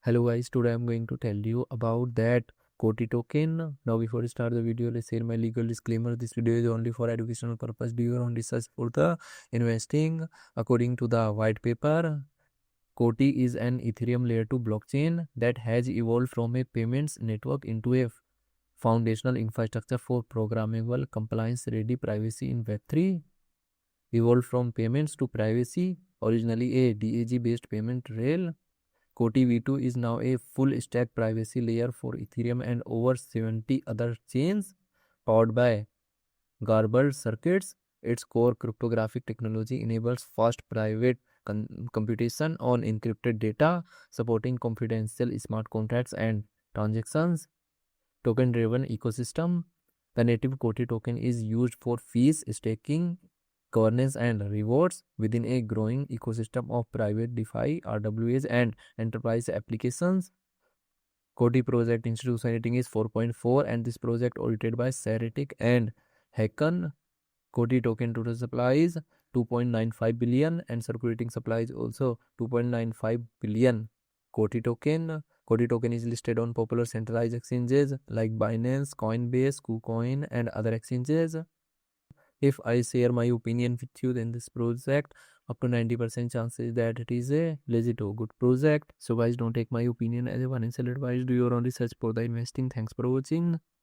Hello guys, today I'm going to tell you about that COTI token. Now before I start the video, let's share my legal disclaimer. This video is only for educational purpose. Do your own research for the investing. According to the white paper, COTI is an Ethereum layer 2 blockchain that has evolved from a payments network into a foundational infrastructure for programmable, compliance-ready privacy in Web3. Evolved from payments to privacy, originally a DAG-based payment rail. COTI V2 is now a full stack privacy layer for Ethereum and over 70 other chains powered by garbled circuits. Its core cryptographic technology enables fast private computation on encrypted data, supporting confidential smart contracts and transactions. Token driven ecosystem. The native COTI token is used for fees, staking, governance, and rewards within a growing ecosystem of private DeFi, RWAs, and enterprise applications. COTI project institution rating is 4.4, and this project audited by Ceretic and Hacken. COTI token total supply is 2.95 billion, and circulating supply is also 2.95 billion. COTI token is listed on popular centralized exchanges like Binance, Coinbase, KuCoin, and other exchanges. If I share my opinion with you, then this project up to 90% chances that it is a legit or good project. So guys, don't take my opinion as a financial advice. Do your own research for the investing. Thanks for watching.